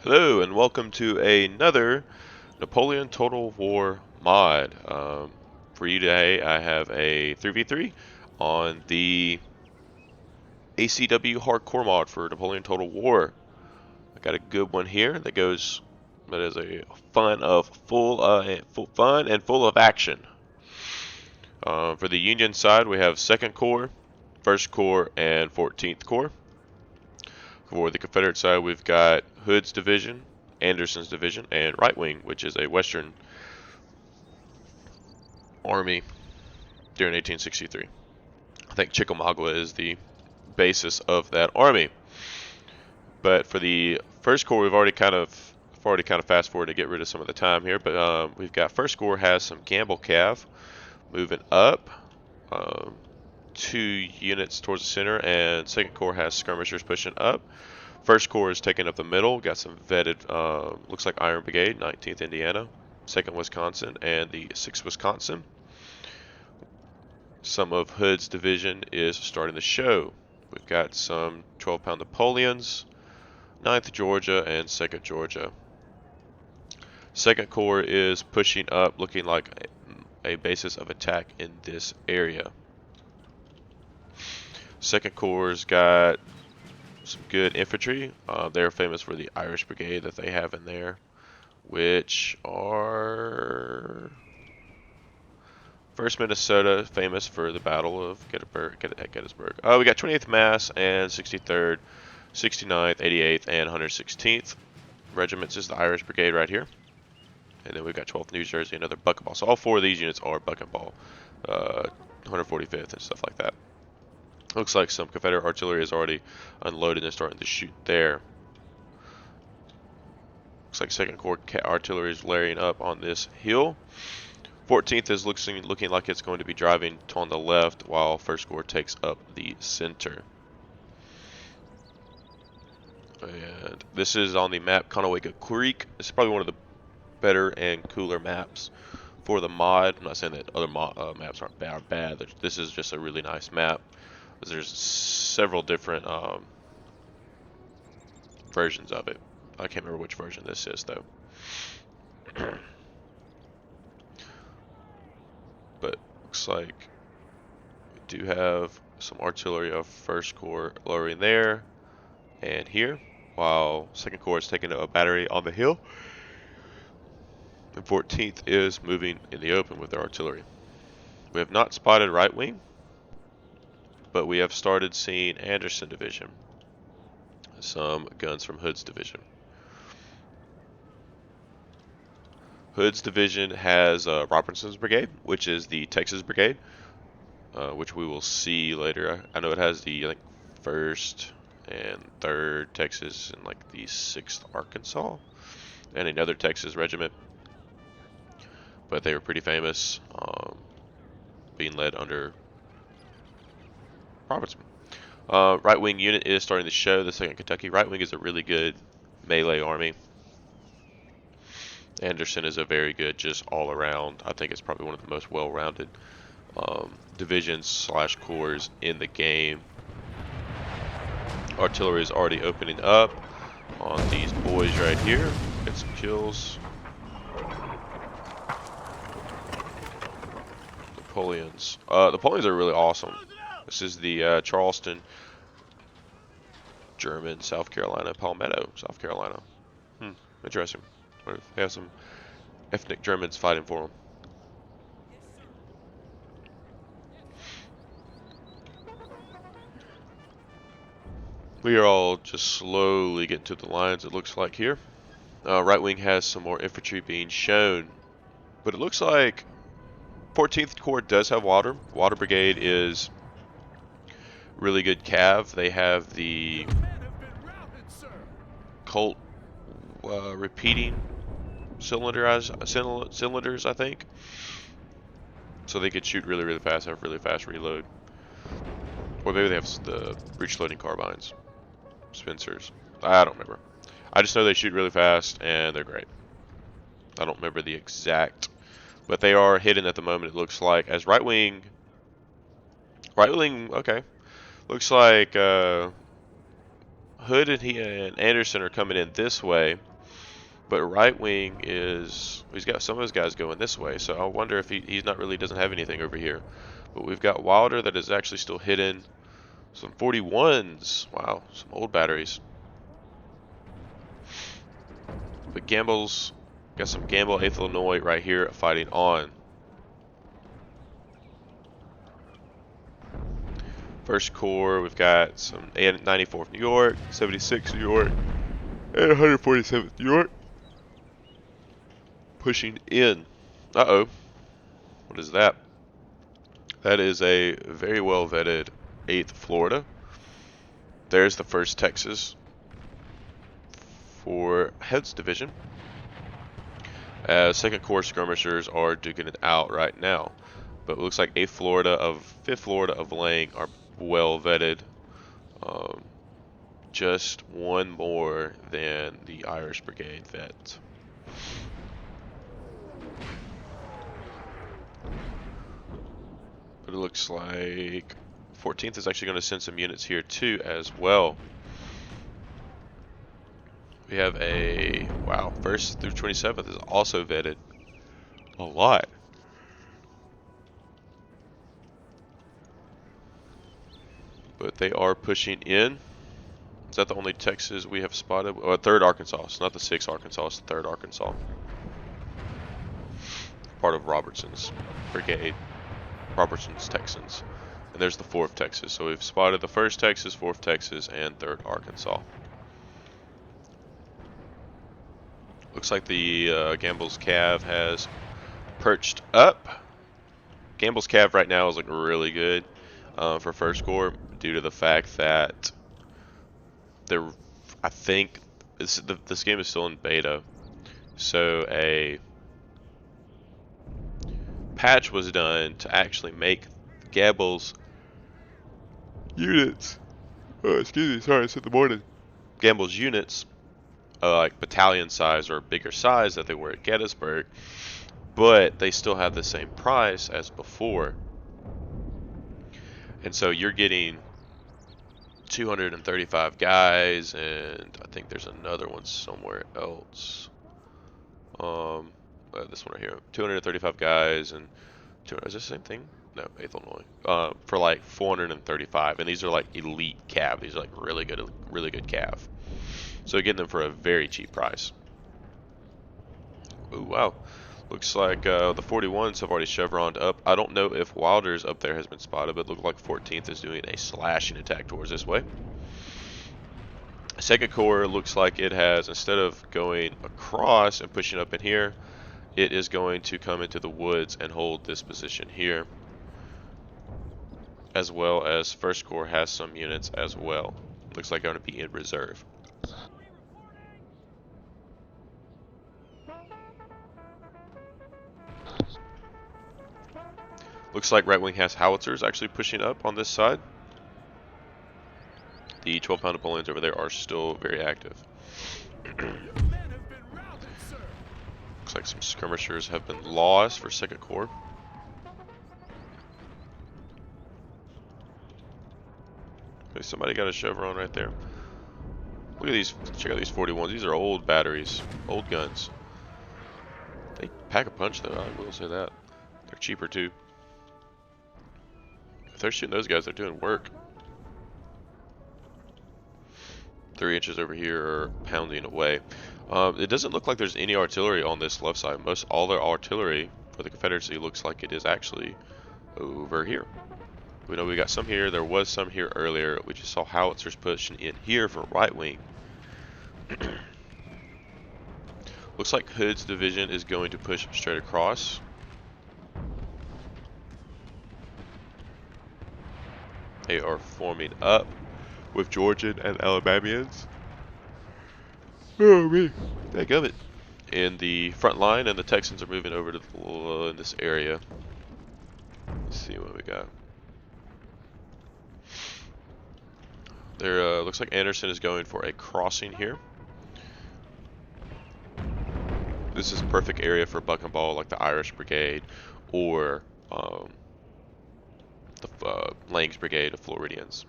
Hello and welcome to another Napoleon Total War mod. For you today, I have a 3v3 on the ACW Hardcore mod for Napoleon Total War. I got a good one here that is a fun and full of action. For the Union side, we have 2nd Corps, 1st Corps, and 14th Corps. For the Confederate side, we've got Hood's division, Anderson's division, and Right Wing, which is a Western army during 1863. I think Chickamauga is the basis of that army. But for the First Corps, I've already kind of fast forward to get rid of some of the time here. But we've got First Corps has some Gamble Cav moving up. 2 units towards the center, and Second Corps has skirmishers pushing up. First Corps is taking up the middle, got some vetted, looks like Iron Brigade, 19th Indiana, 2nd Wisconsin, and the 6th Wisconsin. Some of Hood's division is starting the show. We've got some 12-pound Napoleons, 9th Georgia, and 2nd Georgia. 2nd Corps is pushing up, looking like a basis of attack in this area. 2nd Corps got some good infantry. They're famous for the Irish Brigade that they have in there, which are 1st Minnesota, famous for the Battle of Gettysburg. We got 28th Mass and 63rd, 69th, 88th, and 116th regiments is the Irish Brigade right here. And then we've got 12th New Jersey, another buck and ball. So all 4 of these units are buck and ball, 145th and stuff like that. Looks like some Confederate artillery is already unloaded and starting to shoot there. Looks like 2nd Corps artillery is layering up on this hill. 14th is looking like it's going to be driving on the left, while 1st Corps takes up the center. And this is on the map Conewago Creek. This is probably one of the better and cooler maps for the mod. I'm not saying that other maps aren't bad. This is just a really nice map. There's several different versions of it. I can't remember which version this is though. But looks like we do have some artillery of 1st Corps lowering there and here, while 2nd Corps is taking a battery on the hill. And 14th is moving in the open with their artillery. We have not spotted Right Wing, but we have started seeing Anderson division. Some guns from Hood's division. Hood's division has Robertson's Brigade, which is the Texas Brigade, which we will see later. I know it has the, I think, 1st and 3rd Texas and like the 6th Arkansas and another Texas regiment. But they were pretty famous, being led under Robertson. Right wing unit is starting to show. The 2nd Kentucky right wing is a really good melee army. Anderson is a very good, just all around. I think it's probably one of the most well-rounded divisions / corps in the game. Artillery is already opening up on these boys right here. Get some kills. Napoleons. Napoleons are really awesome. This is the Charleston, German, South Carolina, Palmetto, South Carolina. Interesting. They have some ethnic Germans fighting for them. We are all just slowly getting to the lines, it looks like here. Right wing has some more infantry being shown, but it looks like 14th Corps does have water. Water Brigade is really good cav. They have the Colt repeating cylinders, I think. So they could shoot really, really fast, have really fast reload. Or maybe they have the breech loading carbines. Spencers. I don't remember. I just know they shoot really fast and they're great. I don't remember the exact, but they are hidden at the moment, it looks like, as right wing, okay. Looks like Hood and Anderson are coming in this way, but right wing he's got some of his guys going this way. So I wonder if he's not really doesn't have anything over here. But we've got Wilder that is actually still hidden. Some 41s. Wow, some old batteries. But Gamble's got some Gamble 8th Illinois right here fighting on. First Corps, we've got some 94th New York, 76th New York, and 147th New York pushing in. Uh-oh. What is that? That is a very well vetted 8th Florida. There's the 1st Texas for Head's Division. As 2nd Corps skirmishers are duking it out right now. But it looks like 8th Florida of 5th Florida of Lang are well vetted. Just one more than the Irish Brigade vet. But it looks like 14th is actually going to send some units here too as well. We have a, wow, 1st through 27th is also vetted. A lot. But they are pushing in. Is that the only Texas we have spotted? Oh, 3rd Arkansas. It's not the 6th Arkansas, it's the 3rd Arkansas. Part of Robertson's Brigade. Robertson's Texans. And there's the 4th Texas. So we've spotted the 1st Texas, 4th Texas, and 3rd Arkansas. Looks like the Gamble's Cav has perched up. Gamble's Cav right now is looking really good for 1st Corps due to the fact that I think this game is still in beta, so a patch was done to actually make Gamble's units. Oh, excuse me, sorry, it's in the morning. Gamble's units, like battalion size or bigger size that they were at Gettysburg, but they still have the same price as before. And so you're getting 235 guys, and I think there's another one somewhere else. This one right here, 235 guys, and is this the same thing? No, 8th Illinois. For like 435, and these are like elite cav. These are like really good cav. So getting them for a very cheap price. Ooh, wow. Looks like the 41s have already chevroned up. I don't know if Wilder's up there has been spotted, but it looks like 14th is doing a slashing attack towards this way. 2nd Corps looks like it has, instead of going across and pushing up in here, it is going to come into the woods and hold this position here. As well as 1st Corps has some units as well. Looks like they're going to be in reserve. Looks like right wing has howitzers actually pushing up on this side. The 12-pound Napoleons over there are still very active. Looks like some skirmishers have been lost for 2nd Corps. Okay, somebody got a chevron right there. Look at these, check out these 41s. These are old batteries, old guns. They pack a punch though, I will say that. They're cheaper too. If they're shooting those guys, they're doing work. 3 inches over here are pounding away. It doesn't look like there's any artillery on this left side. All their artillery for the Confederacy looks like it is actually over here. We know we got some here. There was some here earlier. We just saw howitzers pushing in here for right wing. Looks like Hood's division is going to push straight across. They are forming up with Georgian and Alabamians. Oh me, dadgummit. In the front line, and the Texans are moving over to in this area. Let's see what we got. There looks like Anderson is going for a crossing here. This is a perfect area for buck and ball, like the Irish Brigade or Lang's Brigade of Floridians.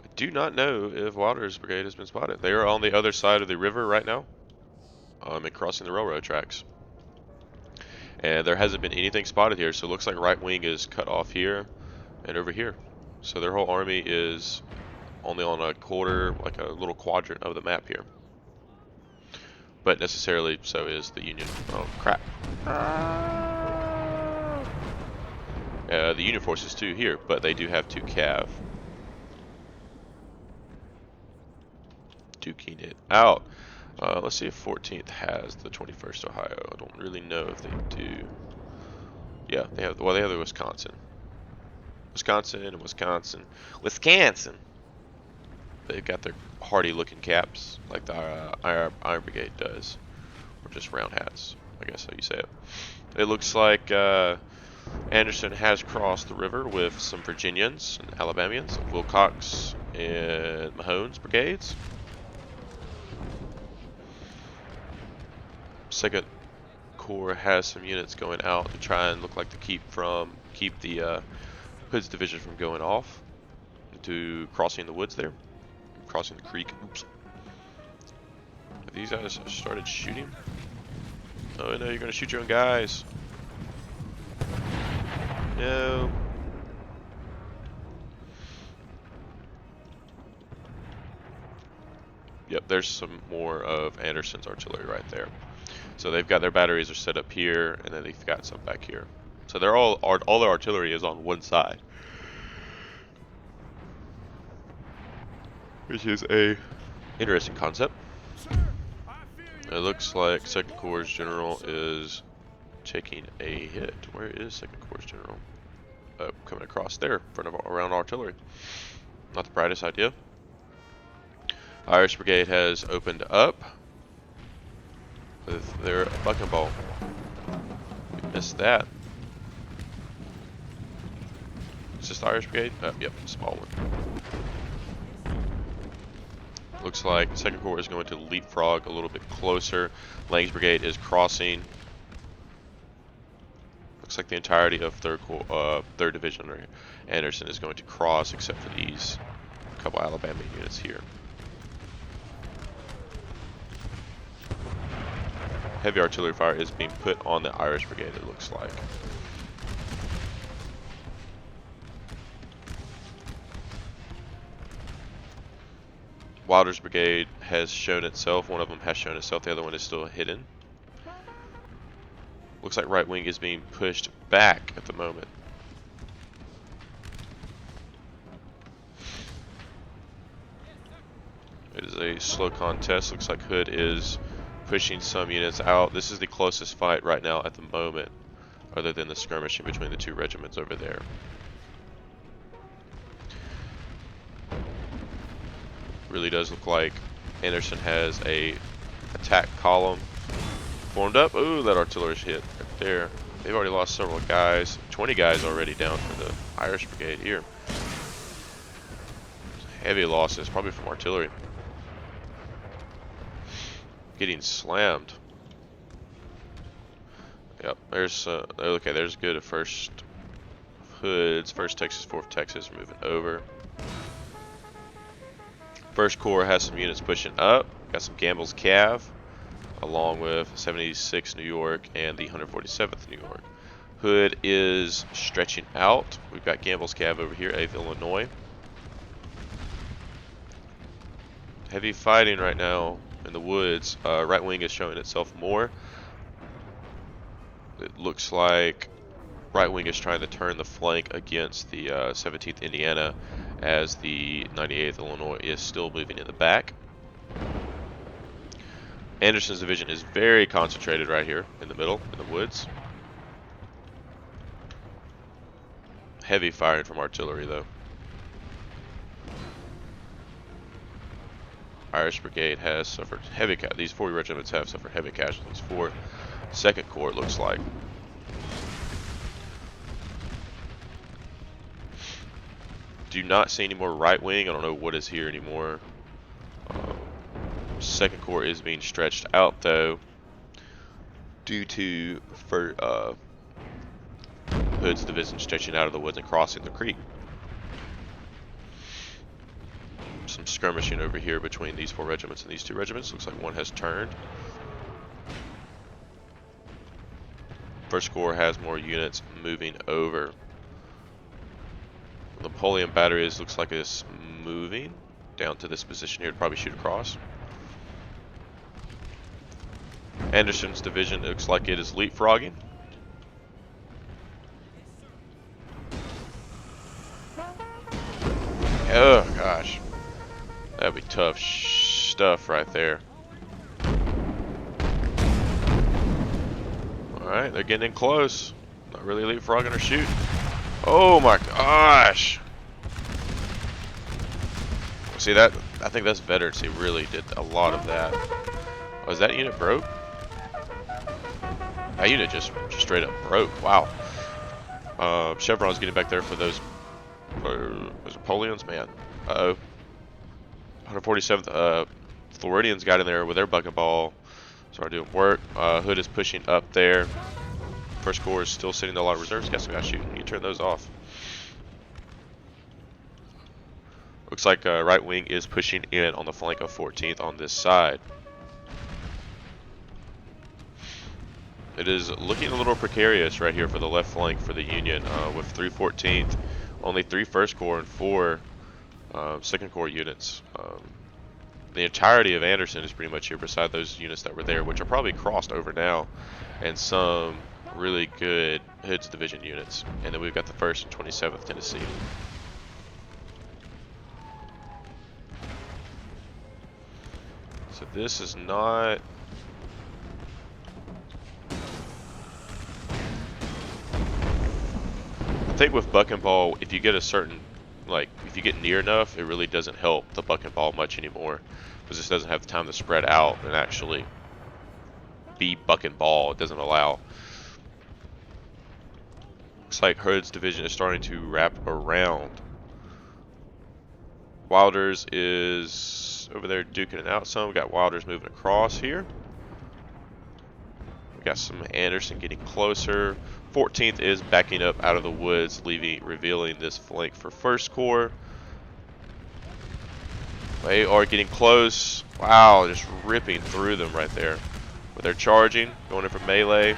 I do not know if Wilder's brigade has been spotted. They are on the other side of the river right now, and crossing the railroad tracks. And there hasn't been anything spotted here, so it looks like right wing is cut off here and over here. So their whole army is only on a quarter, like a little quadrant of the map here. But necessarily so is the Union. Oh crap. The Union forces too here, but they do have 2 cav. Duking it out. Let's see if 14th has the 21st Ohio. I don't really know if they do. Yeah, they have. Well, they have the Wisconsin. Wisconsin. They've got their hardy-looking caps, like the Iron Brigade does, or just round hats, I guess how you say it. It looks like Anderson has crossed the river with some Virginians and Alabamians, Wilcox and Mahone's brigades. Second Corps has some units going out to try and look like to keep the Hood's division from going off to crossing the woods there, crossing the creek. Oops. Have these guys started shooting? Oh no, you're gonna shoot your own guys. No. Yep, there's some more of Anderson's artillery right there. So they've got their batteries are set up here, and then they've got some back here. So they're all their artillery is on one side, which is a interesting concept. It looks like Second Corps General is taking a hit. Where is Second Corps General? Coming across there, in front of around artillery. Not the brightest idea. Irish Brigade has opened up with their bucking ball. We missed that. Is this the Irish Brigade? Yep, small one. Looks like Second Corps is going to leapfrog a little bit closer. Lang's Brigade is crossing. Looks like the entirety of Third Division or Anderson is going to cross, except for these couple Alabama units here. Heavy artillery fire is being put on the Irish Brigade, it looks like. Wilder's Brigade has shown itself. One of them has shown itself. The other one is still hidden. Looks like right wing is being pushed back at the moment. It is a slow contest. Looks like Hood is pushing some units out. This is the closest fight right now at the moment, other than the skirmishing between the 2 regiments over there. Really does look like Anderson has a attack column formed up. Ooh, that artillery's hit right there. They've already lost several guys. 20 guys already down for the Irish Brigade here. Heavy losses, probably from artillery. Getting slammed. Yep, there's okay, there's good at first Hoods, 1st Texas, 4th Texas moving over. First Corps has some units pushing up. Got some Gamble's Cav, along with 76 New York and the 147th New York. Hood is stretching out. We've got Gamble's Cav over here, 8th Illinois. Heavy fighting right now in the woods. Right wing is showing itself more. It looks like right wing is trying to turn the flank against the 17th Indiana, as the 98th Illinois is still moving in the back. Anderson's division is very concentrated right here in the middle, in the woods. Heavy firing from artillery though. Irish Brigade has suffered heavy these 4 regiments have suffered heavy casualties for Second Corps, it looks like. Do not see any more right wing. I don't know what is here anymore. Second Corps is being stretched out though, due to Hood's division stretching out of the woods and crossing the creek. some skirmishing over here between these 4 regiments and these 2 regiments. Looks like one has turned. First Corps has more units moving over. Napoleon batteries looks like it's moving down to this position here to probably shoot across. Anderson's division looks like it is leapfrogging. Oh gosh, that'd be tough stuff right there. Alright, they're getting in close. Not really leapfrogging or shooting. Oh my gosh! See that? I think that's veterans. He really did a lot of that. Oh, is that unit broke? That unit just straight up broke. Wow. Chevron's getting back there for those Napoleons, man. Uh-oh. 147th Floridians got in there with their bucket ball. Started doing work. Hood is pushing up there. First Corps is still sitting there, a lot of reserves. Got some guys shooting. You turn those off. Looks like right wing is pushing in on the flank of 14th on this side. It is looking a little precarious right here for the left flank for the Union with 3 14th, only 3 First Corps and 4 Second Corps units. The entirety of Anderson is pretty much here beside those units that were there, which are probably crossed over now, and some really good Hood's Division units. And then we've got the 1st and 27th Tennessee. So this is not... I think with buck and ball, if you get a certain, like, if you get near enough, it really doesn't help the buck and ball much anymore, because this doesn't have the time to spread out and actually be buck and ball. It doesn't allow. Looks like Hood's division is starting to wrap around. Wilder's is over there duking it out some. We got Wilder's moving across here. We got some Anderson getting closer. 14th is backing up out of the woods, revealing this flank for First Corps. They are getting close. Wow, just ripping through them right there. But they're charging, going in for melee.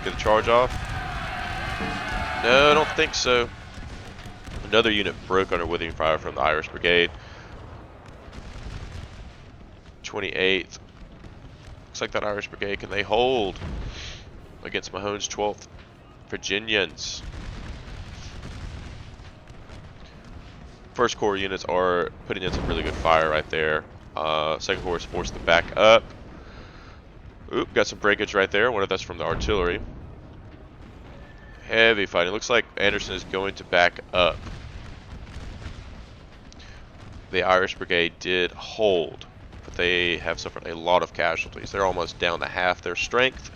Get the charge off. No, I don't think so. Another unit broke under withering fire from the Irish Brigade. 28th. Looks like that Irish Brigade, can they hold against Mahone's 12th Virginians? First Corps units are putting in some really good fire right there. Second Corps is forced to back up. Oop, got some breakage right there. I wonder if that's from the artillery. Heavy fighting. Looks like Anderson is going to back up. The Irish Brigade did hold, but they have suffered a lot of casualties. They're almost down to half their strength,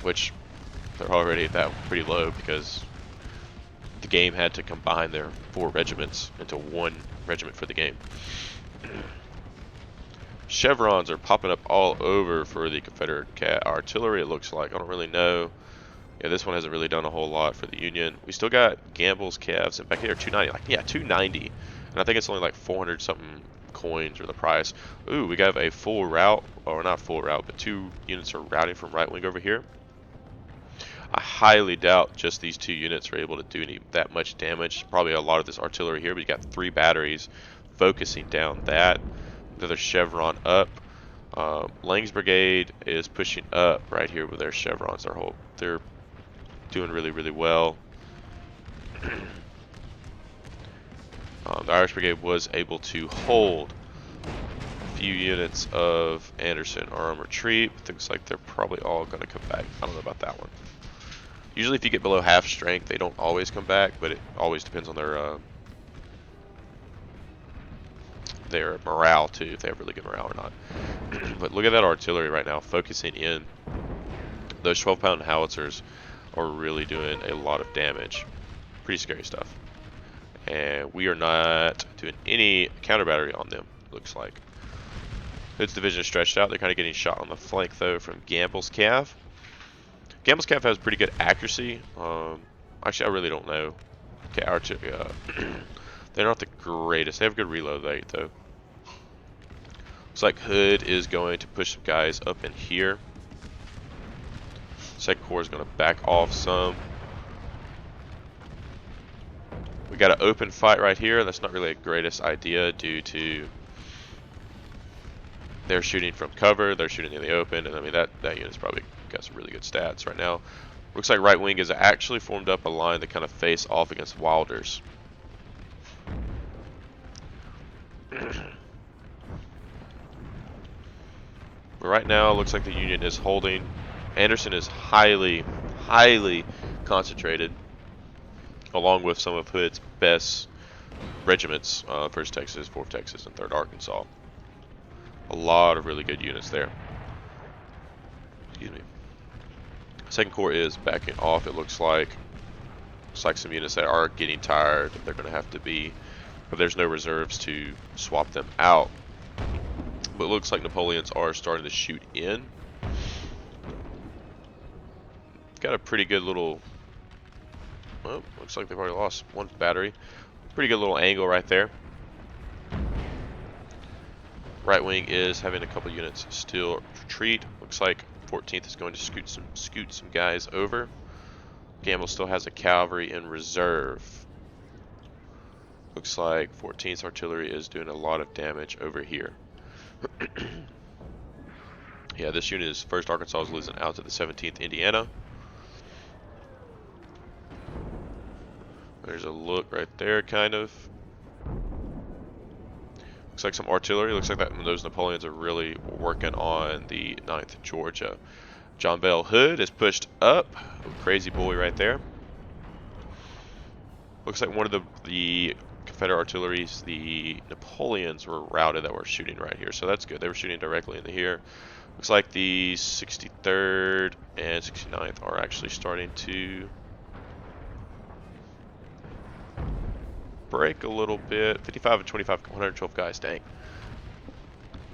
which they're already at that pretty low because the game had to combine their 4 regiments into 1 regiment for the game. Chevrons are popping up all over for the Confederate artillery, it looks like. I don't really know. Yeah, this one hasn't really done a whole lot for the Union. We still got Gamble's calves, and back here 290. Like, yeah, 290. And I think it's only like 400 something coins or the price. Ooh, we got a full route, or not full route, but 2 units are routing from right wing over here. I highly doubt just these 2 units are able to do that much damage. Probably a lot of this artillery here, but you got 3 batteries focusing down that. Another chevron up. Lang's Brigade is pushing up right here with their chevrons. They're doing really, really well. The Irish Brigade was able to hold a few units of Anderson are on retreat. Looks like they're probably all going to come back. I don't know about that one. Usually if you get below half strength, they don't always come back, but it always depends on their morale too, if they have really good morale or not. But look at that artillery right now, focusing in. Those 12-pound howitzers are really doing a lot of damage. Pretty scary stuff. And we are not doing any counter battery on them, looks like. Hood's division is stretched out. They're kind of getting shot on the flank though from Gamble's Cav. Gamble's Cav has pretty good accuracy. Actually, I really don't know. Okay, They're not the greatest. They have good reload rate though. Looks like Hood is going to push some guys up in here. Second Corps is going to back off some. We got an open fight right here. That's not really a greatest idea due to they're shooting from cover, they're shooting in the open, and I mean that unit's probably got some really good stats right now. Looks like right wing is actually formed up a line to kind of face off against Wilders. But right now, it looks like the Union is holding. Anderson is highly concentrated, along with some of Hood's best regiments, 1st Texas, 4th Texas, and 3rd Arkansas. A lot of really good units there. Excuse me. 2nd Corps is backing off, it looks like. Looks like some units that are getting tired, they're going to have to be, but there's no reserves to swap them out. But it looks like Napoleons are starting to shoot in. Got a pretty good little, well, looks like they've already lost one battery. Pretty good little angle right there. Right wing is having a couple units still retreat. Looks like 14th is going to scoot some guys over. Gamble still has a cavalry in reserve. Looks like 14th artillery is doing a lot of damage over here. Yeah, this unit is 1st Arkansas is losing out to the 17th Indiana. There's a look right there, kind of. Looks like some artillery. Looks like those Napoleons are really working on the 9th Georgia. John Bell Hood is pushed up. Crazy boy right there. Looks like one of the Confederate artilleries, the Napoleons, were routed that were shooting right here. So that's good. They were shooting directly into here. Looks like the 63rd and 69th are actually starting to break a little bit. 55 and 25, 112 guys, dang.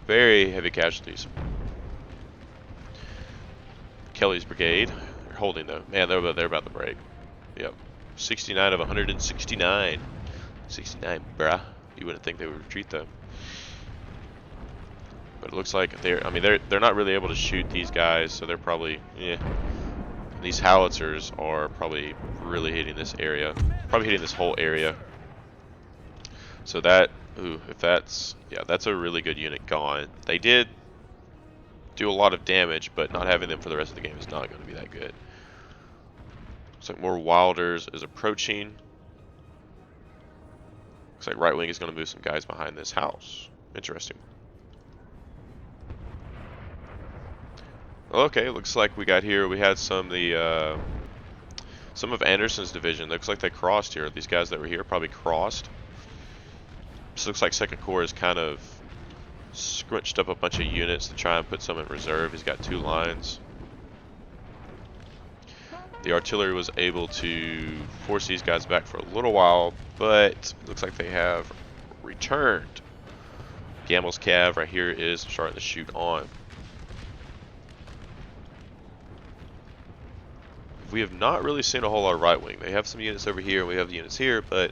Very heavy casualties. Kelly's Brigade, they're holding though. Man, they're about to break. Yep. 69 of 169. 69, bruh. You wouldn't think they would retreat though. But it looks like they're not really able to shoot these guys, so they're probably, these howitzers are probably really hitting this area. Probably hitting this whole area. So that, that's a really good unit gone. They did do a lot of damage, but not having them for the rest of the game is not going to be that good. Looks like more Wilders is approaching. Looks like right wing is going to move some guys behind this house. Interesting. Okay, looks like we had some of Anderson's division. Looks like they crossed here. These guys that were here probably crossed. This looks like 2nd Corps is kind of scrunched up a bunch of units to try and put some in reserve. He's got 2 lines. The artillery was able to force these guys back for a little while, but it looks like they have returned. Gamble's Cav right here is starting to shoot on. We have not really seen a whole lot of right wing. They have some units over here, and we have the units here, but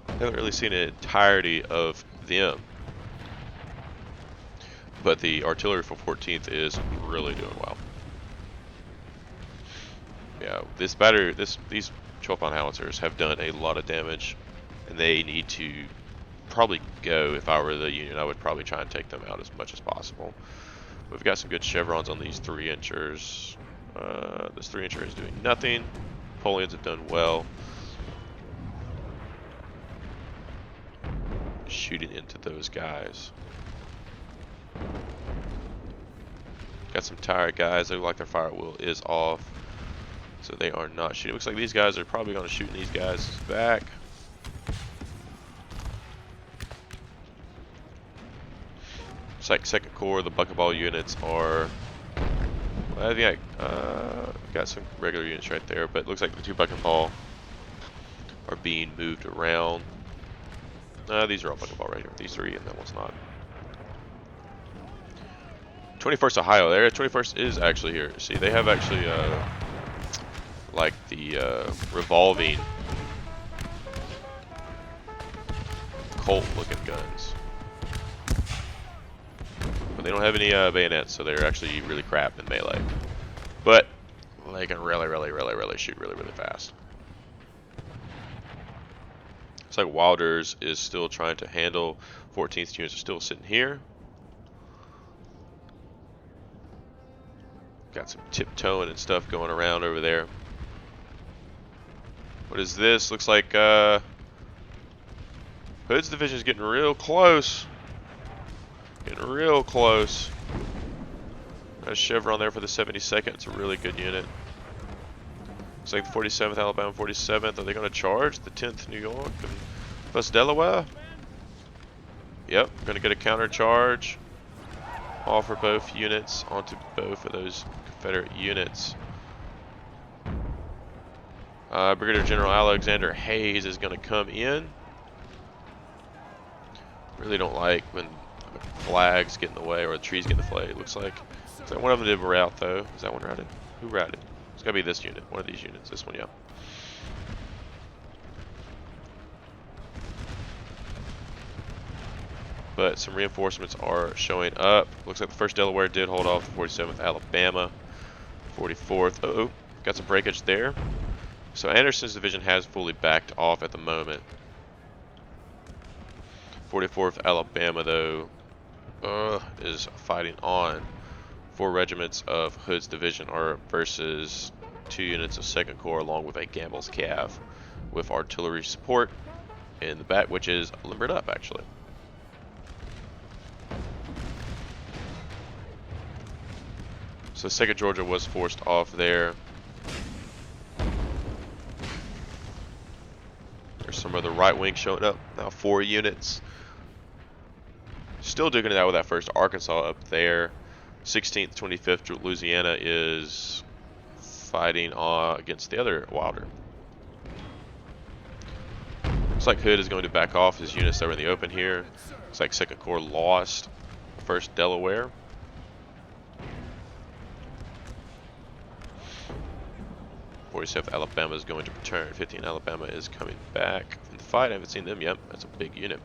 I haven't really seen an entirety of them. But the artillery for 14th is really doing well. Yeah, these 12-pound howitzers have done a lot of damage, and they need to probably go. If I were the Union, I would probably try and take them out as much as possible. We've got some good chevrons on these 3-inchers. This 3-incher is doing nothing. Napoleons have done well. Shooting into those guys. Got some tired guys. They look like their fire wheel is off, so they are not shooting. Looks like these guys are probably going to shoot these guys back. Looks like 2nd Corps, the bucketball units are. Well, I think I got some regular units right there, but it looks like the 2 bucketball are being moved around. These are all bucketball right here. These 3, and that one's not. 21st Ohio there. 21st is actually here. See, they have actually like the revolving Colt looking guns. But they don't have any bayonets, so they're actually really crap in melee. But they can really shoot really fast. Looks like Wilders is still trying to handle. 14th units are still sitting here. Got some tiptoeing and stuff going around over there. What is this? Looks like Hood's division is getting real close. Getting real close. Got a chevron there for the 72nd. It's a really good unit. Looks like the 47th Alabama, 47th. Are they going to charge the 10th New York and plus Delaware? Yep, going to get a counter charge. Offer both units onto both of those Confederate units. Brigadier General Alexander Hayes is going to come in. Really don't like when the flags get in the way or the trees get in the way. It looks like one of them did route though. Is that one routed? Who routed? It's got to be this unit. One of these units. This one, yeah. But some reinforcements are showing up. Looks like the 1st Delaware did hold off the 47th Alabama. 44th. Uh-oh. Got some breakage there. So Anderson's division has fully backed off at the moment. 44th Alabama, though, is fighting on. 4 regiments of Hood's division are versus 2 units of 2nd Corps along with a Gamble's Cav with artillery support in the back, which is limbered up, actually. So 2nd Georgia was forced off there. There's some of the right wing showing up. Now 4 units. Still digging it out with that 1st Arkansas up there. 16th, 25th Louisiana is fighting against the other Wilder. Looks like Hood is going to back off his units that were in the open here. Looks like 2nd Corps lost 1st Delaware. th Alabama is going to return. 15th Alabama is coming back in the fight. I haven't seen them yet. That's a big unit.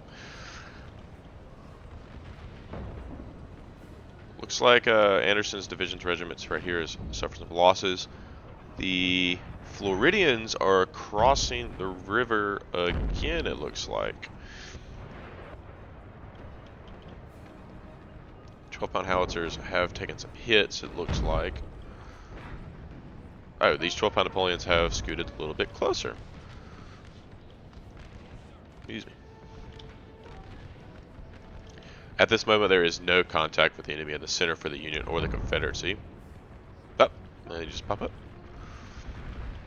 Looks like Anderson's division's regiments right here has suffered some losses. The Floridians are crossing the river again, it looks like. 12-pound howitzers have taken some hits, it looks like. Oh, these 12-pound Napoleons have scooted a little bit closer. Excuse me. At this moment, there is no contact with the enemy in the center for the Union or the Confederacy. Oh, they just pop up.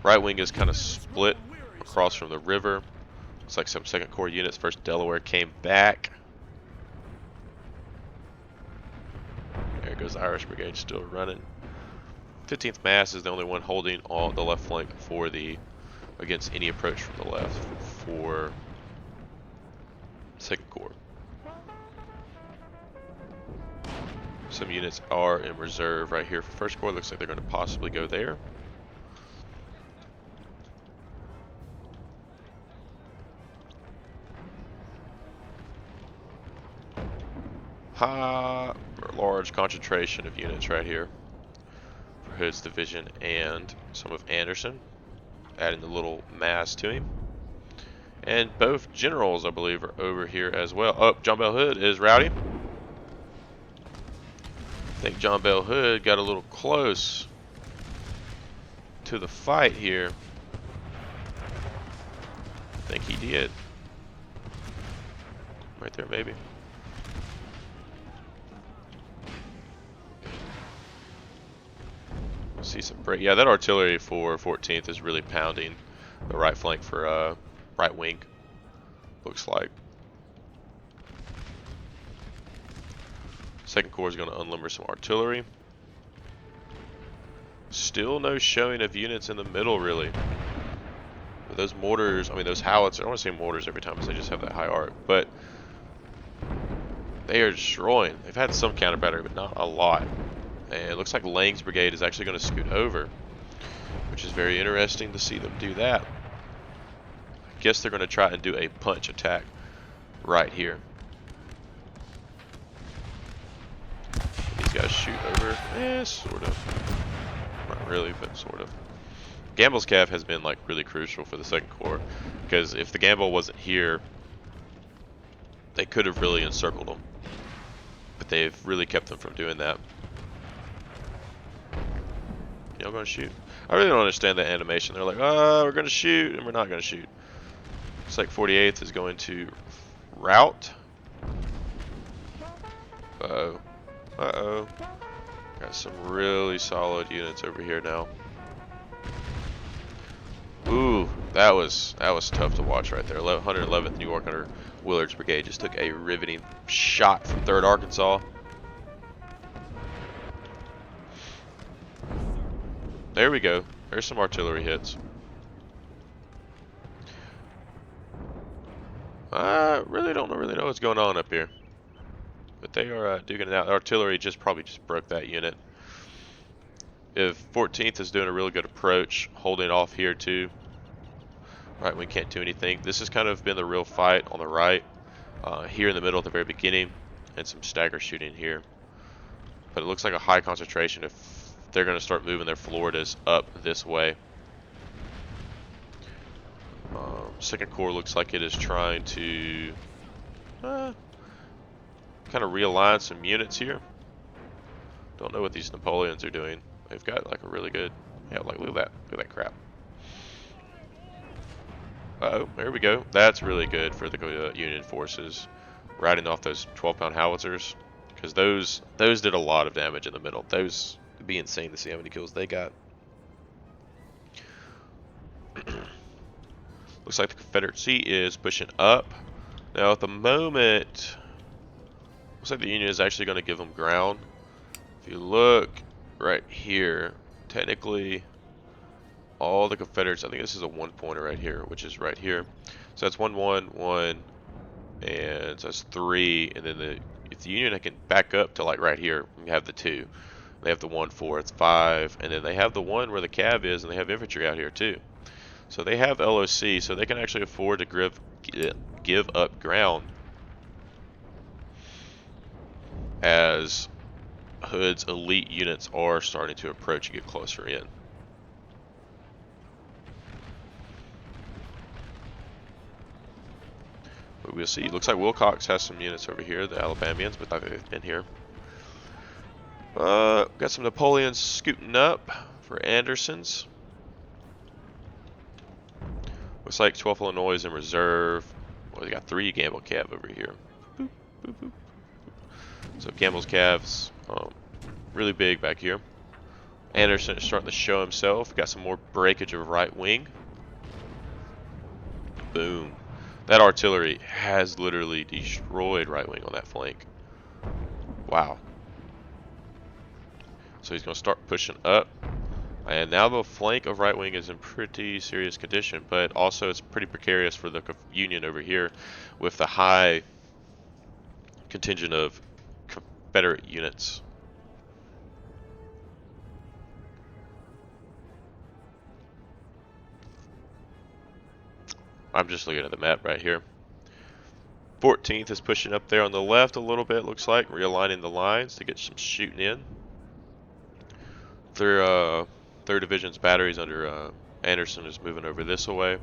Right wing is kind of split across from the river. Looks like some 2nd Corps units. 1st Delaware came back. There goes the Irish Brigade still running. 15th Mass is the only one holding on the left flank for the against any approach from the left for 2nd Corps. Some units are in reserve right here for 1st Corps. Looks like they're going to possibly go there. Large concentration of units right here. Hood's division and some of Anderson, adding the little mass to him. And both generals, I believe, are over here as well. Oh, John Bell Hood is rowdy. I think John Bell Hood got a little close to the fight here. I think he did. Right there, maybe. See some break. Yeah, that artillery for 14th is really pounding the right flank for right wing. Looks like 2nd Corps is going to unlimber some artillery. Still no showing of units in the middle, really. But those mortars, I mean those howitzers, I don't want to say mortars every time because they just have that high arc, but they are destroying. They've had some counter battery, but not a lot. And it looks like Lang's brigade is actually going to scoot over, which is very interesting to see them do that. I guess they're going to try and do a punch attack right here. These guys shoot over. Sort of. Not really, but sort of. Gamble's Cav has been like really crucial for the Second Corps, because if the Gamble wasn't here, they could have really encircled them. But they've really kept them from doing that. Y'all gonna shoot? I really don't understand that animation. They're like, oh, we're gonna shoot, and we're not gonna shoot. Looks like 48th is going to route. Uh-oh. Uh-oh. Got some really solid units over here now. Ooh, that was tough to watch right there. 111th New York under Willard's Brigade just took a riveting shot from 3rd Arkansas. There we go. There's some artillery hits. I really don't know what's going on up here, but they are duking it out. Artillery probably just broke that unit. If 14th is doing a really good approach, holding off here too. Right, we can't do anything. This has kind of been the real fight on the right, here in the middle at the very beginning, and some stagger shooting here. But it looks like a high concentration if they're going to start moving their Floridas up this way. Second Corps looks like it is trying to kind of realign some units here. Don't know what these Napoleons are doing. They've got like a really good, yeah, like look at that crap. Uh-oh, there we go. That's really good for the Union forces, riding off those 12-pound howitzers, because those did a lot of damage in the middle. Those would be insane to see how many kills they got. Looks like the Confederacy is pushing up. Now at the moment, looks like the Union is actually going to give them ground. If you look right here, technically all the Confederates, I think this is a 1-pointer right here, which is right here. So that's 1, 1, 1, and so that's 3, and then if the Union can back up to like right here, we have the 2. They have the 1, 4, it's 5, and then they have the 1 where the cav is, and they have infantry out here too. So they have LOC, so they can actually afford to give up ground as Hood's elite units are starting to approach and get closer in. But we'll see. Looks like Wilcox has some units over here, the Alabamians, but they've been here. Got some Napoleons scooting up for Andersons. Looks like 12th Illinois is in reserve. Well, they got 3 Gamble Cav over here. Boop, boop, boop. So Gamble's Cavs, really big back here. Anderson is starting to show himself. Got some more breakage of right wing. Boom. That artillery has literally destroyed right wing on that flank. Wow. So he's going to start pushing up. And now the flank of right wing is in pretty serious condition, but also it's pretty precarious for the Union over here with the high contingent of Confederate units. I'm just looking at the map right here. 14th is pushing up there on the left a little bit, looks like, realigning the lines to get some shooting in. Their 3rd Division's batteries under Anderson is moving over this way.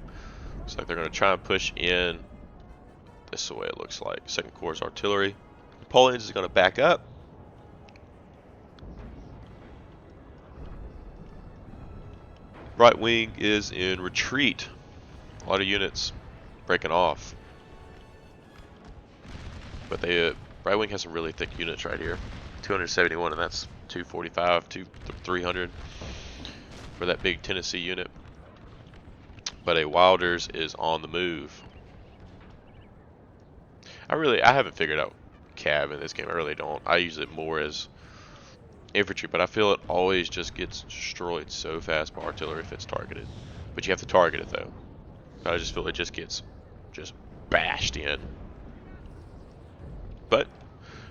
Looks like they're going to try and push in this way, it looks like. 2nd Corps artillery. Napoleon's is going to back up. Right wing is in retreat. A lot of units breaking off. But right wing has some really thick units right here. 271, and that's 245, 300 for that big Tennessee unit. But a Wilders is on the move. I haven't figured out cav in this game. I really don't. I use it more as infantry, but I feel it always just gets destroyed so fast by artillery if it's targeted. But you have to target it though. I just feel it just gets bashed in. But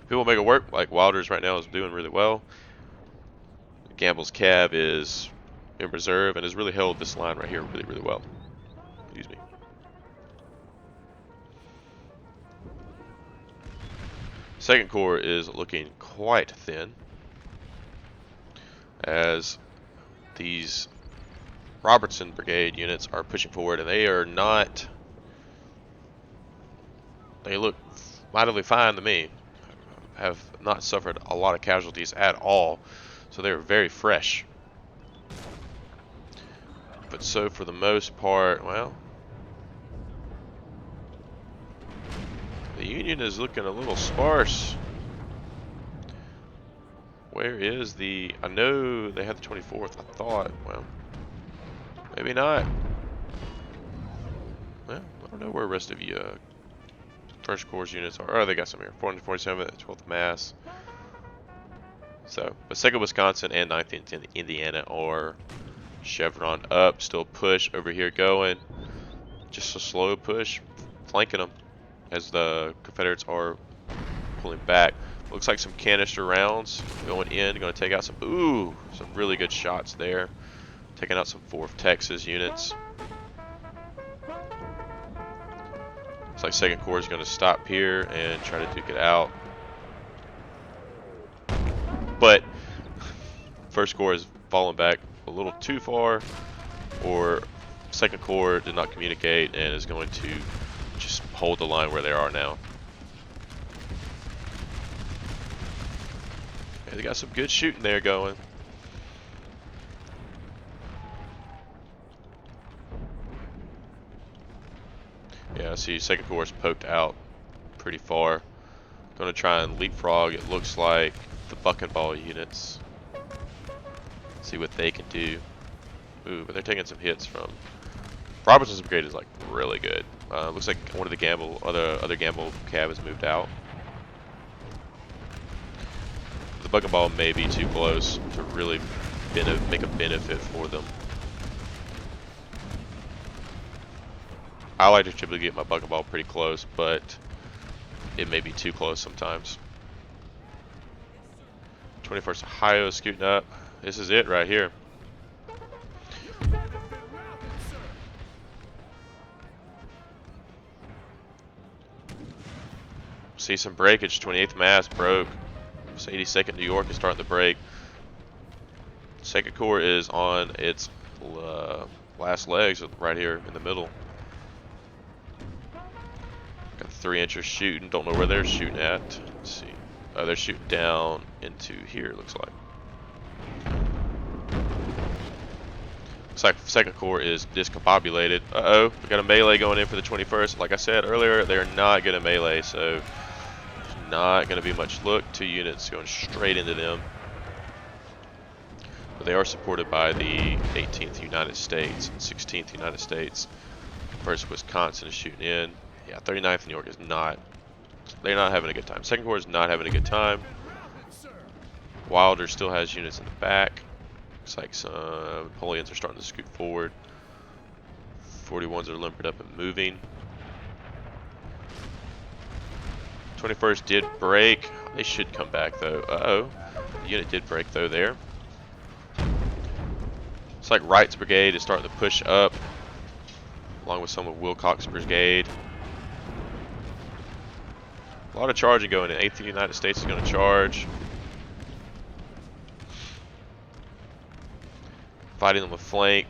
people make it work. Like Wilders right now is doing really well. Gamble's Cav is in reserve and has really held this line right here really, really well. Excuse me. Second Corps is looking quite thin, as these Robertson Brigade units are pushing forward, and they are not. They look mightily fine to me. Have not suffered a lot of casualties at all, so they're very fresh. But so for the most part, well, the Union is looking a little sparse. Where is the... I know they had the 24th, I thought. Well, maybe not. Well, I don't know where the rest of you First Corps units are. Oh, they got some here. 447th, 12th Mass. So, but 2nd Wisconsin and 9th Indiana are chevron up. Still push over here going. Just a slow push, flanking them as the Confederates are pulling back. Looks like some canister rounds going in, going to take out some, some really good shots there. Taking out some 4th Texas units. Looks like 2nd Corps is going to stop here and try to duke it out. But 1st Corps is falling back a little too far, or 2nd Corps did not communicate and is going to just hold the line where they are now. And they got some good shooting there going. Yeah, I see 2nd Corps is poked out pretty far. Going to try and leapfrog, it looks like, the buck and ball units. See what they can do. Ooh, but they're taking some hits from... Robertson's Brigade is like really good. Looks like one of the other Gamble cab has moved out. The buck and ball may be too close to really make a benefit for them. I like to typically get my buck and ball pretty close, but it may be too close sometimes. 21st Ohio scooting up. This is it right here. See some breakage. 28th Mass broke. 82nd New York is starting to break. 2nd Corps is on its last legs right here in the middle. Got 3-inchers shooting. Don't know where they're shooting at. Let's see. They're shooting down into here, it looks like. Looks like 2nd Corps is discombobulated. Uh-oh, we got a melee going in for the 21st. Like I said earlier, they're not going to melee, so there's not going to be much look. 2 units going straight into them. But they are supported by the 18th United States and 16th United States. 1st Wisconsin is shooting in. Yeah, 39th New York is not. They're not having a good time. 2nd Corps is not having a good time. Wilder still has units in the back. Looks like some Napoleons are starting to scoot forward. 41s are limbered up and moving. 21st did break. They should come back though. Uh-oh. The unit did break though there. It's like Wright's Brigade is starting to push up, along with some of Wilcox's Brigade. A lot of charging going in. 8th United States is going to charge. Fighting on the flank.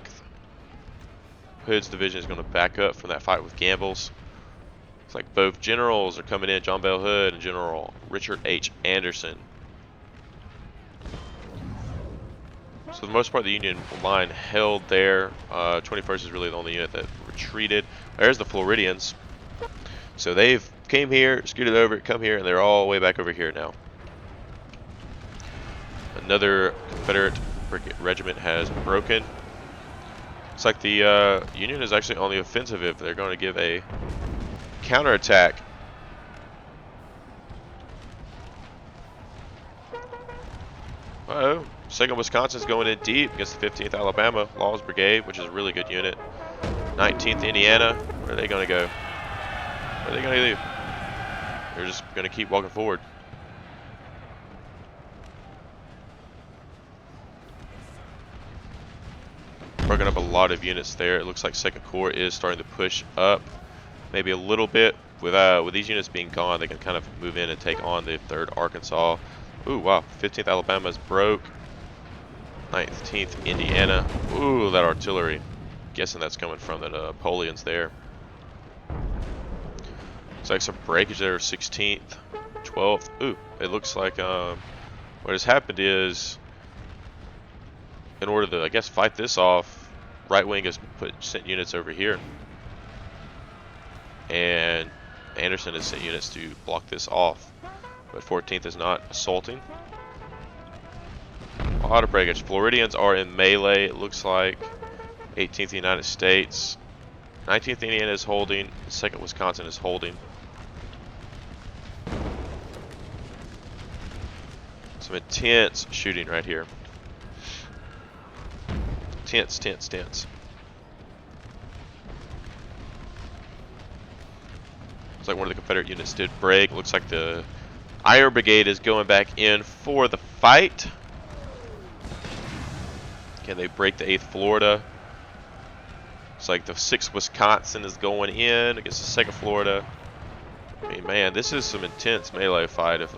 Hood's division is going to back up from that fight with Gamble's. It's like both generals are coming in, John Bell Hood and General Richard H. Anderson. So for the most part, the Union line held there. 21st is really the only unit that retreated. There's the Floridians. So they've came here, scooted over, come here, and they're all the way back over here now. Another Confederate regiment has broken. Looks like the Union is actually on the offensive if they're going to give a counterattack. Uh-oh. 2nd Wisconsin's going in deep against the 15th Alabama Laws Brigade, which is a really good unit. 19th Indiana, where are they going to go? Where are they going to do? They're just going to keep walking forward. Broken up a lot of units there. It looks like 2nd Corps is starting to push up, maybe a little bit. with these units being gone, they can kind of move in and take on the 3rd Arkansas. Ooh, wow. 15th Alabama's broke. 19th Indiana. Ooh, that artillery. Guessing that's coming from the Napoleons there. Looks like some breakage there. 16th, 12th. Ooh, it looks like what has happened is, in order to, I guess, fight this off, right wing has sent units over here, and Anderson has sent units to block this off, but 14th is not assaulting. A lot of breakage. Floridians are in melee, it looks like. 18th United States. 19th Indiana is holding. 2nd Wisconsin is holding. Some intense shooting right here. Tense, tense, tense. Looks like one of the Confederate units did break. Looks like the Iron Brigade is going back in for the fight. Can they break the 8th Florida? It's like the 6th Wisconsin is going in against the 2nd Florida. I mean, man, this is some intense melee fight. If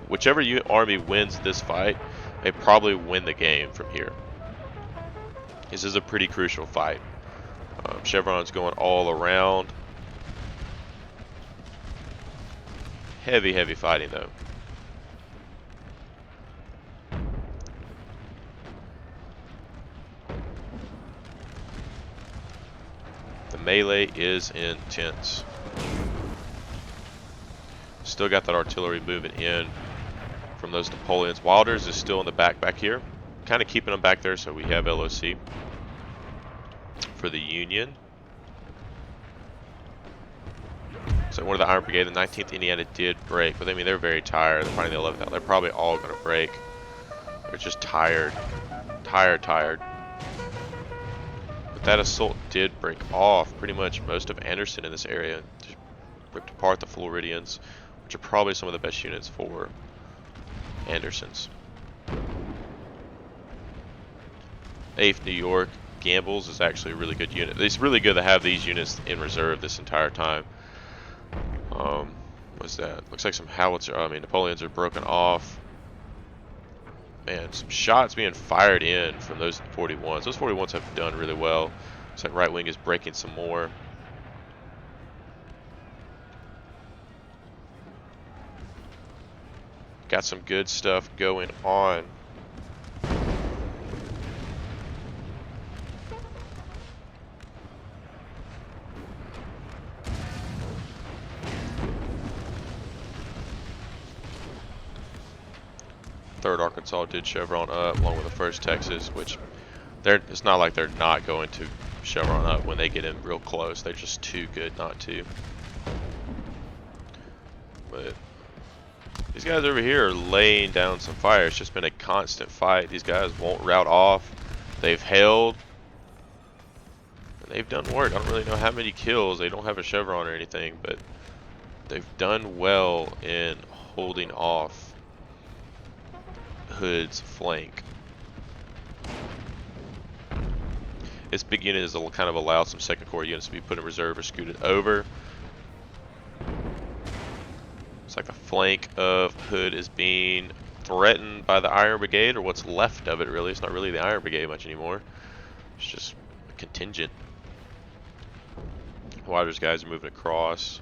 whichever army wins this fight, they probably win the game from here. This is a pretty crucial fight. Chevron's going all around. Heavy, heavy fighting though. The melee is intense. Still got that artillery moving in from those Napoleons. Wilders is still in the back here. Kind of keeping them back there so we have LOC for the Union. So one of the Iron Brigade, the 19th Indiana did break, but I mean they're very tired. They're fighting the 11th. They're probably all going to break. They're just tired. Tired. But that assault did break off pretty much most of Anderson in this area. Just ripped apart the Floridians, which are probably some of the best units for Anderson's. 8th New York Gambles is actually a really good unit. It's really good to have these units in reserve this entire time. What's that? Looks like some howitzer. I mean, Napoleons are broken off. Man, some shots being fired in from those 41s. Those 41s have done really well. Looks like right wing is breaking some more. Got some good stuff going on. Third Arkansas did chevron up along with the 1st Texas, which it's not like they're not going to chevron up when they get in real close. They're just too good not to. But these guys over here are laying down some fire. It's just been a constant fight. These guys won't rout off. They've held. And they've done work. I don't really know how many kills. They don't have a chevron or anything, but they've done well in holding off Hood's flank. This big unit is kind of allowed some 2nd Corps units to be put in reserve or scooted over. It's like the flank of Hood is being threatened by the Iron Brigade, or what's left of it really. It's not really the Iron Brigade much anymore. It's just a contingent. Wilders guys are moving across.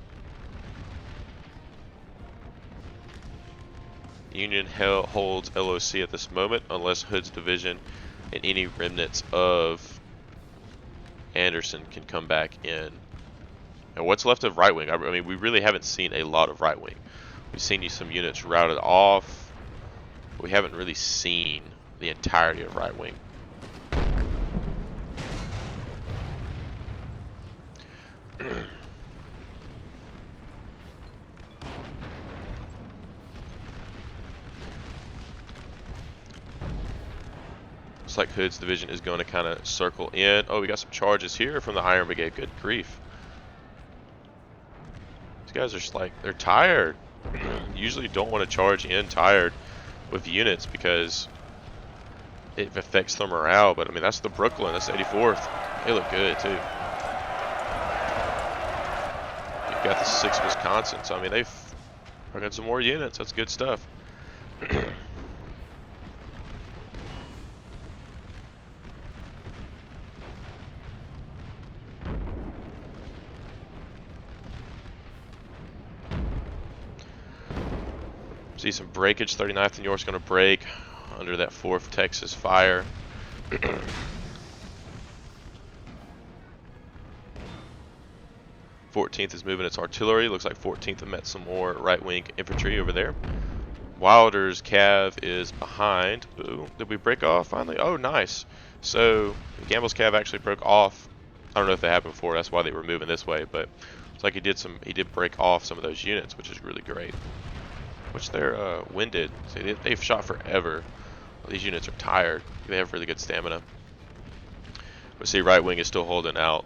Union holds LOC at this moment unless Hood's division and any remnants of Anderson can come back in. And what's left of right wing? I mean, we really haven't seen a lot of right wing. We've seen some units routed off. We haven't really seen the entirety of right wing. Looks like Hood's division is going to kind of circle in. Oh, we got some charges here from the Iron Brigade. Good grief. These guys are just like, they're tired. Usually don't want to charge in tired with units because it affects their morale. But I mean, that's the Brooklyn. That's the 84th. They look good too. got the 6 Wisconsin. So I mean, they've got some more units. That's good stuff. See some breakage. 39th and York's going to break under that 4th Texas fire. 14th is moving its artillery. Looks like 14th have met some more right-wing infantry over there. Wilder's cav is behind. Ooh, did we break off finally? Oh, nice. So Gamble's cav actually broke off. I don't know if that happened before. That's why they were moving this way, but it's like he did break off some of those units, which is really great. Which they're winded. See, they've shot forever. Well, these units are tired. They have really good stamina. But see, right wing is still holding out.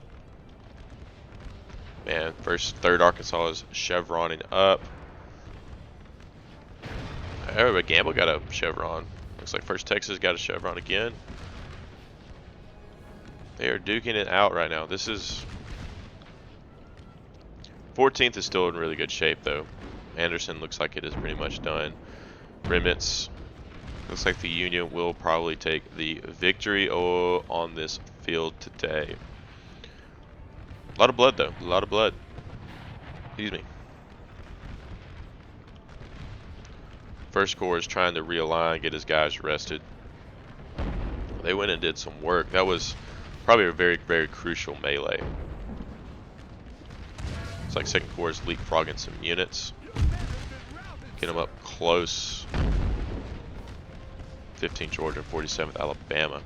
Man, 3rd Arkansas is chevroning up. Oh, but Gamble got a chevron. Looks like 1st Texas got a chevron again. They are duking it out right now. This is 14th is still in really good shape though. Anderson looks like it is pretty much done. Remnants, looks like the Union will probably take the victory on this field today. A lot of blood though, a lot of blood. Excuse me. 1st Corps is trying to realign, get his guys rested. They went and did some work. That was probably a very, very crucial melee. It's like 2nd Corps is leapfrogging some units. Get them up close. 15th Georgia, 47th Alabama.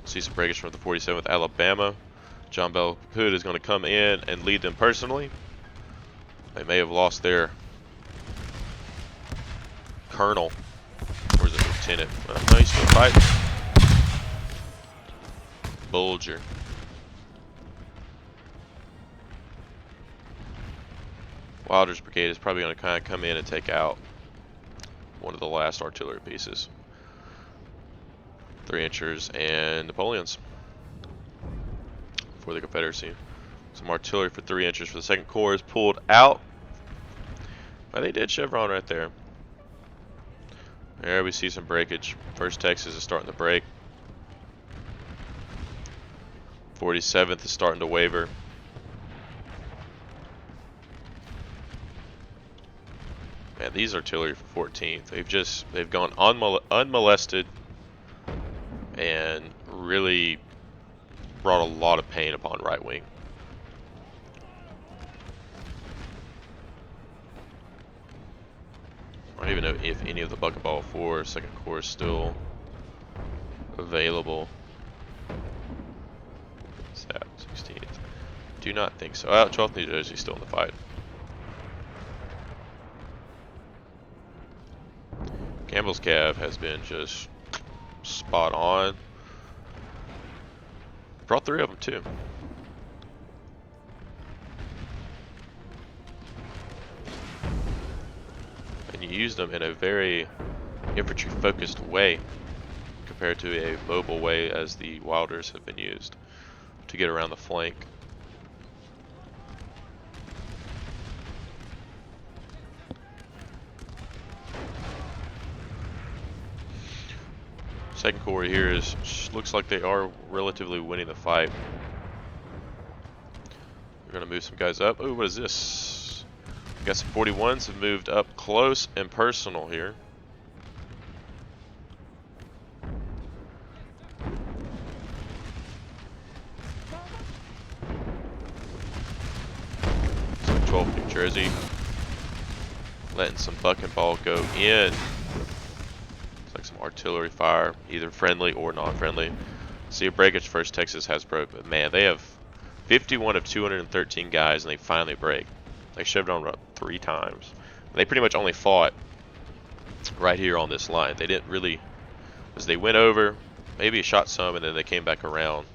See some breakage from the 47th Alabama. John Bell Hood is going to come in and lead them personally. They may have lost their colonel. Or is it lieutenant? No, he's still fighting. Bulger. Wilder's brigade is probably going to kind of come in and take out one of the last artillery pieces. 3-inchers and Napoleons for the Confederacy. Some artillery for 3-inchers for the 2nd Corps is pulled out. But they did chevron right there. There we see some breakage. 1st Texas is starting to break. 47th is starting to waver. Man, these artillery for 14th, they've gone unmolested and really brought a lot of pain upon right wing. I don't even know if any of the bucket ball for 2nd Corps is still available. What's that? 16th. Do not think so. 12th New Jersey still in the fight. Campbell's cav has been just spot on. Brought 3 of them too. And you use them in a very infantry focused way compared to a mobile way as the Wilders have been used to get around the flank. Second Corps here looks like they are relatively winning the fight. We're gonna move some guys up. Oh, what is this? We got some 41s have moved up close and personal here. So 12th New Jersey letting some buck and ball go in. Like some artillery fire, either friendly or non-friendly. See a breakage. 1st Texas has broke, but man, they have 51 of 213 guys, and they finally break. They shoved on 3 times. They pretty much only fought right here on this line. They didn't really, as they went over, maybe shot some, and then they came back around.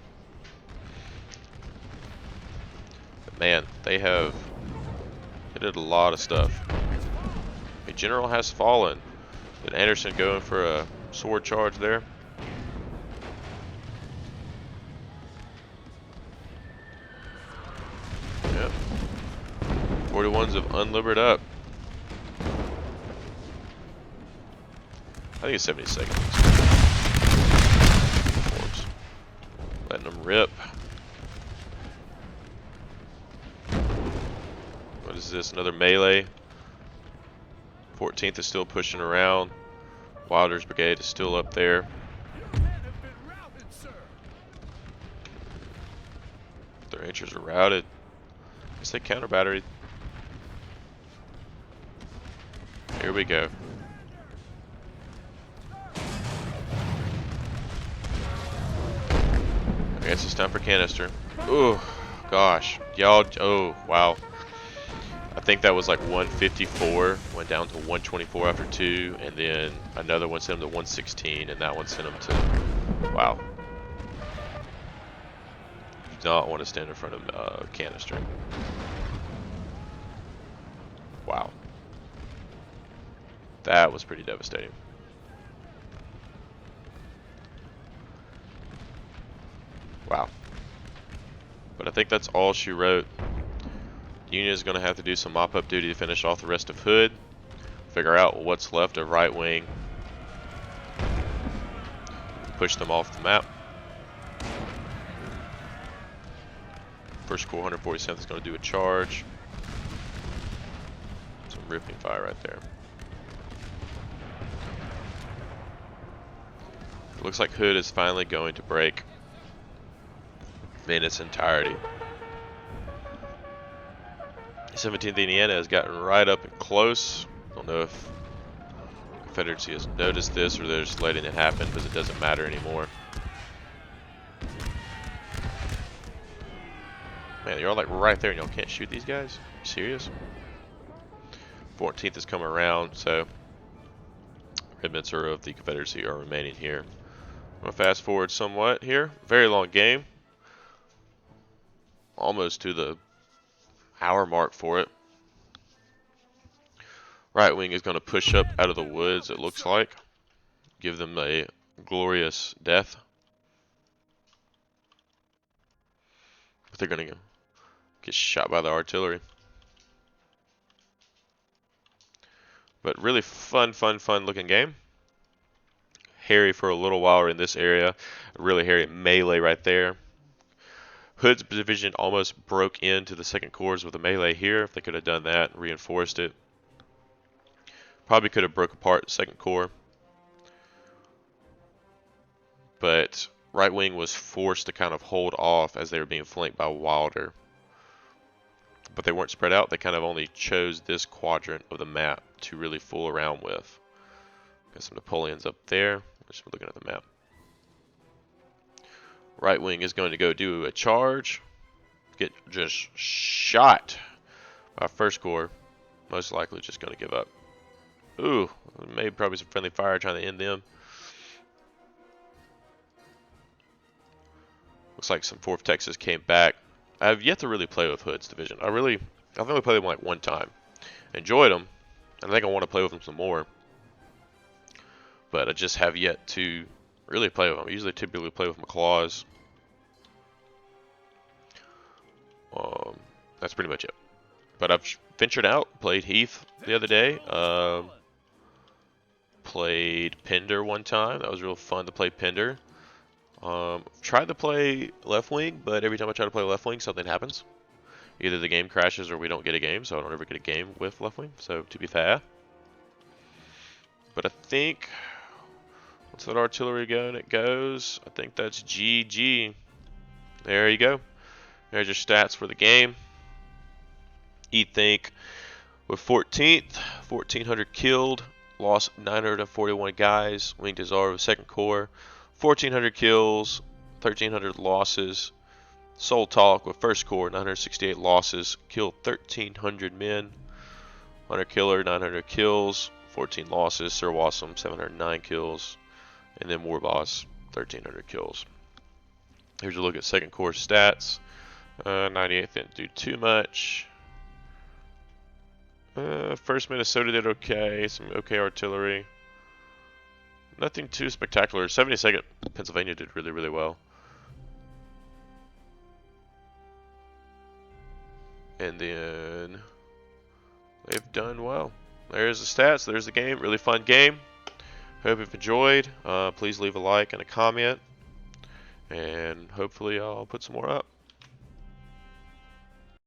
But man, they did a lot of stuff. A general has fallen. Did Anderson go in for a sword charge there? Yep. 41s have unlimbered up. I think it's 70 seconds. Letting them rip. What is this? Another melee. 14th is still pushing around. Wilder's Brigade is still up there. Their Rangers are routed. I guess they counter battery. Here we go. I guess it's time for canister. Ooh, gosh. Y'all, oh, wow. I think that was like 154, went down to 124 after 2, and then another one sent him to 116, and that one sent him to, wow. Do not want to stand in front of canister. Wow. That was pretty devastating. Wow. But I think that's all she wrote. Union is going to have to do some mop-up duty to finish off the rest of Hood. Figure out what's left of right wing. Push them off the map. First Corps 147th is going to do a charge. Some ripping fire right there. It looks like Hood is finally going to break in its entirety. 17th Indiana has gotten right up and close. Don't know if the Confederacy has noticed this or they're just letting it happen because it doesn't matter anymore. Man, you're all like right there and y'all can't shoot these guys? Are you serious? 14th is coming around, so remnants of the Confederacy are remaining here. I'm going to fast forward somewhat here. Very long game. Almost to the hour mark for it. Right wing is going to push up out of the woods, it looks like. Give them a glorious death. But they're going to get shot by the artillery. But really fun looking game. Hairy for a little while in this area. A really hairy melee right there. Hood's division almost broke into the second corps with a melee here. If they could have done that, reinforced it. Probably could have broke apart the second corps. But right wing was forced to kind of hold off as they were being flanked by Wilder. But they weren't spread out. They kind of only chose this quadrant of the map to really fool around with. Got some Napoleons up there. Just looking at the map. Right wing is going to go do a charge. Get just shot by first corps. Most likely just going to give up. Ooh, maybe probably some friendly fire trying to end them. Looks like some 4th Texas came back. I have yet to really play with Hood's division. I've only played them like one time. Enjoyed them. And I think I want to play with them some more. But I just have yet to really play with them. I usually typically play with McClaws. That's pretty much it. But I've ventured out, played Heath the other day. Played Pender one time. That was real fun to play Pender. Tried to play left wing, but every time I try to play left wing, something happens. Either the game crashes or we don't get a game, so I don't ever get a game with left wing. So to be fair. But I think once that artillery going, it goes. I think that's GG. There you go. There's your stats for the game. Think with 14th, 1,400 killed, lost 941 guys. Winged Czar with 2nd Corps, 1,400 kills, 1,300 losses. Soul Talk with 1st Corps, 968 losses, killed 1,300 men. Hunter Killer, 900 kills, 14 losses. Sir Wassum, 709 kills. And then War Boss, 1,300 kills. Here's a look at 2nd Corps stats. 98th didn't do too much. First Minnesota did okay. Some okay artillery. Nothing too spectacular. 72nd Pennsylvania did really, really well. And then they've done well. There's the stats. There's the game. Really fun game. Hope you've enjoyed. Please leave a like and a comment. And hopefully I'll put some more up.